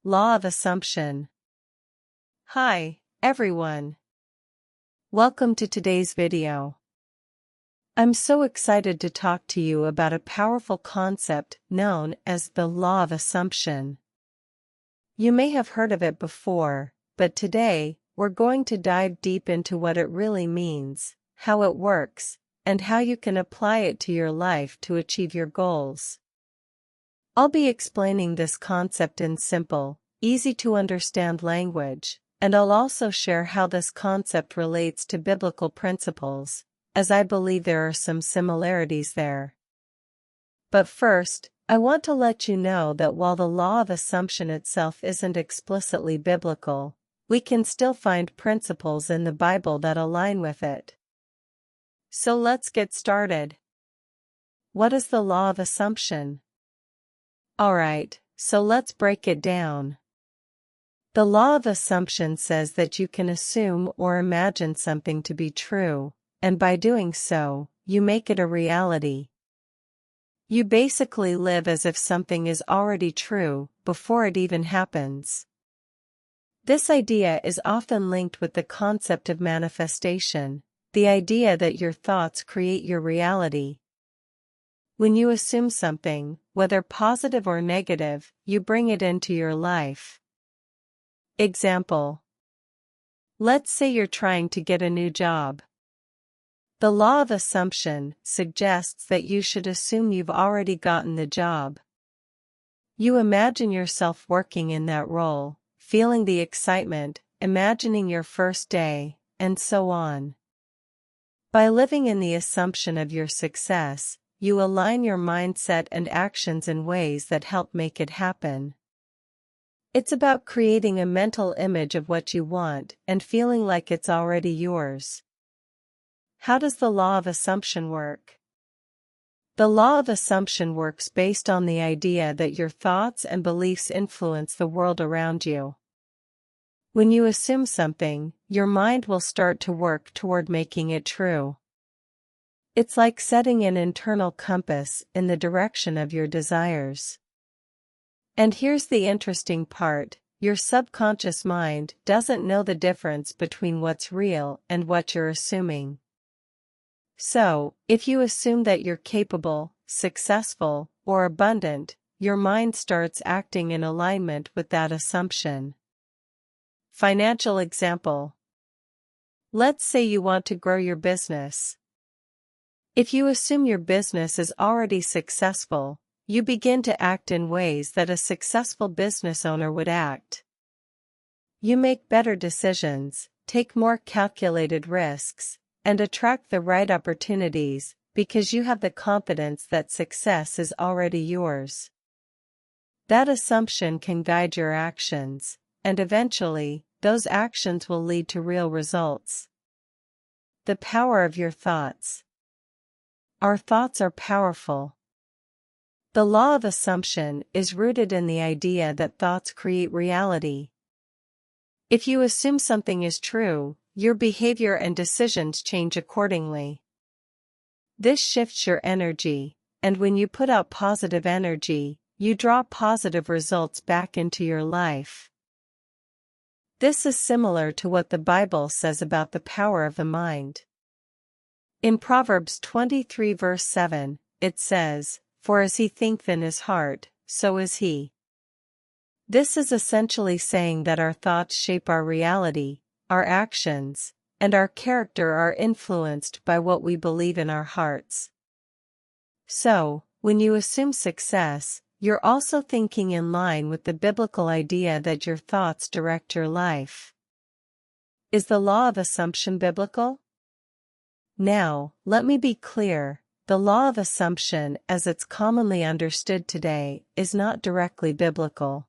Law of Assumption. Hi, everyone. Welcome to today's video. I'm so excited to talk to you about a powerful concept known as the law of assumption. You may have heard of it before, but today, we're going to dive deep into what it really means, how it works, and how you can apply it to your life to achieve your goals. I'll be explaining this concept in simple, easy to understand language, and I'll also share how this concept relates to biblical principles, as I believe there are some similarities there. But first, I want to let you know that while the law of assumption itself isn't explicitly biblical, we can still find principles in the Bible that align with it. So let's get started. What is the law of assumption? Alright, so let's break it down. The law of assumption says that you can assume or imagine something to be true, and by doing so, you make it a reality. You basically live as if something is already true before it even happens. This idea is often linked with the concept of manifestation, the idea that your thoughts create your reality. When you assume something, whether positive or negative, you bring it into your life. Example. Let's say you're trying to get a new job. The law of assumption suggests that you should assume you've already gotten the job. You imagine yourself working in that role, feeling the excitement, imagining your first day, and so on. By living in the assumption of your success, you align your mindset and actions in ways that help make it happen. It's about creating a mental image of what you want and feeling like it's already yours. How does the law of assumption work? The law of assumption works based on the idea that your thoughts and beliefs influence the world around you. When you assume something, your mind will start to work toward making it true. It's like setting an internal compass in the direction of your desires. And here's the interesting part, your subconscious mind doesn't know the difference between what's real and what you're assuming. So, if you assume that you're capable, successful, or abundant, your mind starts acting in alignment with that assumption. Financial example. Let's say you want to grow your business. If you assume your business is already successful, you begin to act in ways that a successful business owner would act. You make better decisions, take more calculated risks, and attract the right opportunities because you have the confidence that success is already yours. That assumption can guide your actions, and eventually, those actions will lead to real results. The power of your thoughts. Our thoughts are powerful. The law of assumption is rooted in the idea that thoughts create reality. If you assume something is true, your behavior and decisions change accordingly. This shifts your energy, and when you put out positive energy, you draw positive results back into your life. This is similar to what the Bible says about the power of the mind. In Proverbs 23 verse 7, it says, "For as he thinketh in his heart, so is he." This is essentially saying that our thoughts shape our reality, our actions, and our character are influenced by what we believe in our hearts. So, when you assume success, you're also thinking in line with the biblical idea that your thoughts direct your life. Is the law of assumption biblical? Now, let me be clear, the law of assumption as it's commonly understood today is not directly biblical.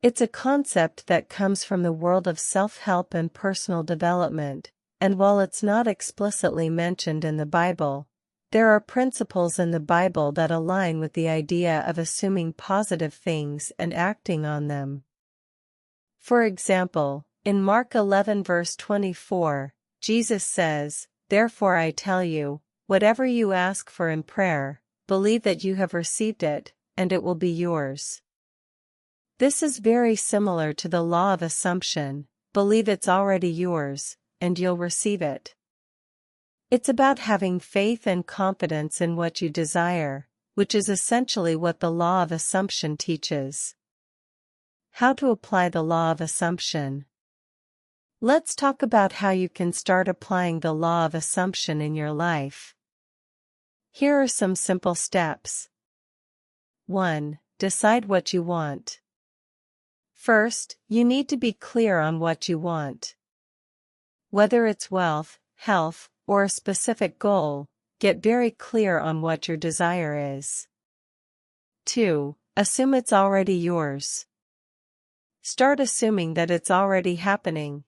It's a concept that comes from the world of self-help and personal development, and while it's not explicitly mentioned in the Bible, there are principles in the Bible that align with the idea of assuming positive things and acting on them. For example, in Mark 11 verse 24, Jesus says, "Therefore I tell you, whatever you ask for in prayer, believe that you have received it, and it will be yours." This is very similar to the law of assumption: believe it's already yours, and you'll receive it. It's about having faith and confidence in what you desire, which is essentially what the law of assumption teaches. How to apply the law of assumption. Let's talk about how you can start applying the law of assumption in your life. Here are some simple steps. 1. Decide what you want. First, you need to be clear on what you want. Whether it's wealth, health, or a specific goal, get very clear on what your desire is. 2. Assume it's already yours. Start assuming that it's already happening.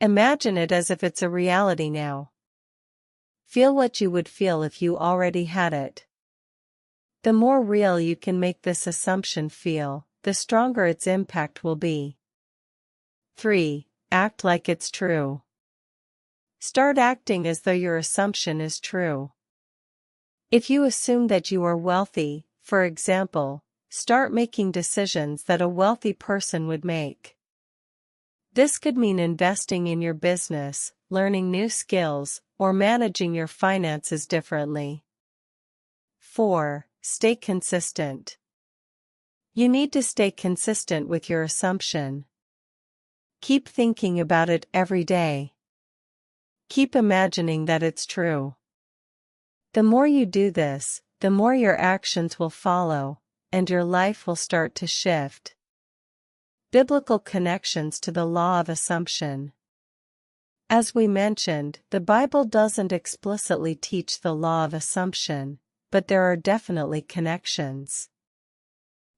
Imagine it as if it's a reality now. Feel what you would feel if you already had it. The more real you can make this assumption feel, the stronger its impact will be. 3. Act like it's true. Start acting as though your assumption is true. If you assume that you are wealthy, for example, start making decisions that a wealthy person would make. This could mean investing in your business, learning new skills, or managing your finances differently. 4. Stay consistent. You need to stay consistent with your assumption. Keep thinking about it every day. Keep imagining that it's true. The more you do this, the more your actions will follow, and your life will start to shift. Biblical connections to the law of assumption. As we mentioned, the Bible doesn't explicitly teach the law of assumption, but there are definitely connections.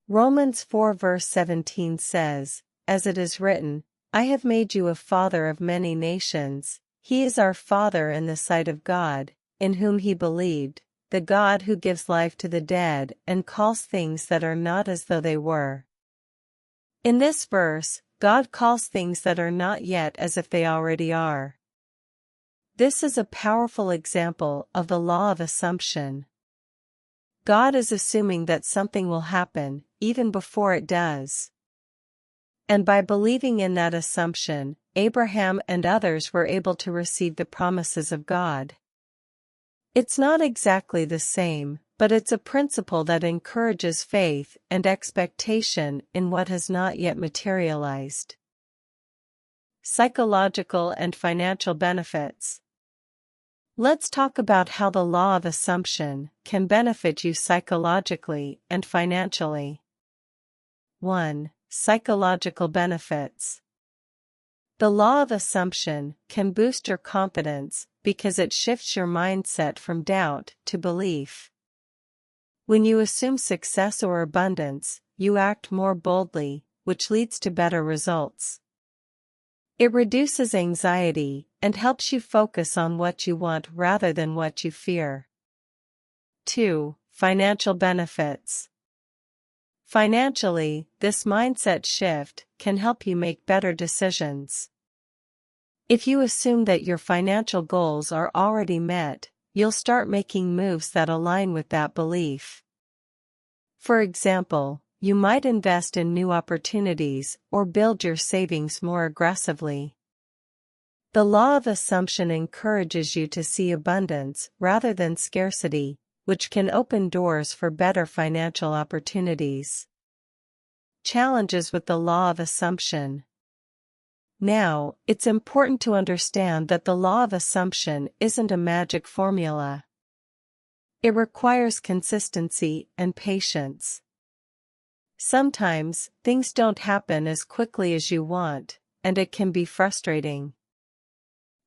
Romans 4 verse 17 says, "As it is written, I have made you a father of many nations. He is our Father in the sight of God, in whom he believed, the God who gives life to the dead and calls things that are not as though they were." In this verse, God calls things that are not yet as if they already are. This is a powerful example of the law of assumption. God is assuming that something will happen, even before it does. And by believing in that assumption, Abraham and others were able to receive the promises of God. It's not exactly the same, but it's a principle that encourages faith and expectation in what has not yet materialized. Psychological and financial benefits. Let's talk about how the law of assumption can benefit you psychologically and financially. 1. Psychological benefits. The law of assumption can boost your confidence because it shifts your mindset from doubt to belief. When you assume success or abundance, you act more boldly, which leads to better results. It reduces anxiety and helps you focus on what you want rather than what you fear. 2. Financial benefits. Financially, this mindset shift can help you make better decisions. If you assume that your financial goals are already met, you'll start making moves that align with that belief. For example, you might invest in new opportunities or build your savings more aggressively. The law of assumption encourages you to see abundance rather than scarcity, which can open doors for better financial opportunities. Challenges with the law of assumption. Now, it's important to understand that the law of assumption isn't a magic formula. It requires consistency and patience. Sometimes, things don't happen as quickly as you want, and it can be frustrating.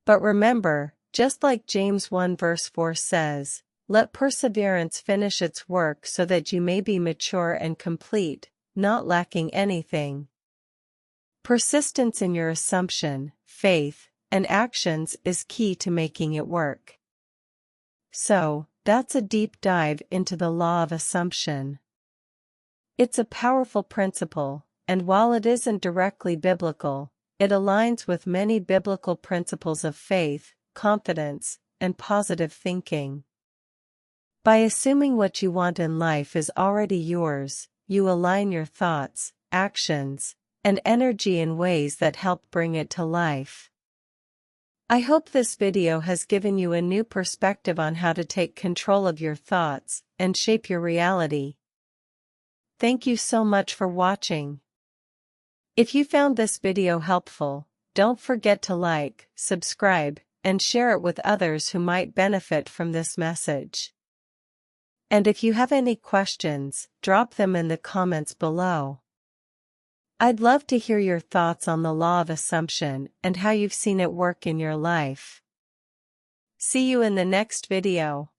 But remember, just like James 1 verse 4 says, "Let perseverance finish its work so that you may be mature and complete, not lacking anything." Persistence in your assumption, faith, and actions is key to making it work. So, that's a deep dive into the law of assumption. It's a powerful principle, and while it isn't directly biblical, it aligns with many biblical principles of faith, confidence, and positive thinking. By assuming what you want in life is already yours, you align your thoughts, actions, and energy in ways that help bring it to life. I hope this video has given you a new perspective on how to take control of your thoughts and shape your reality. Thank you so much for watching. If you found this video helpful, don't forget to like, subscribe, and share it with others who might benefit from this message. And if you have any questions, drop them in the comments below. I'd love to hear your thoughts on the law of assumption and how you've seen it work in your life. See you in the next video.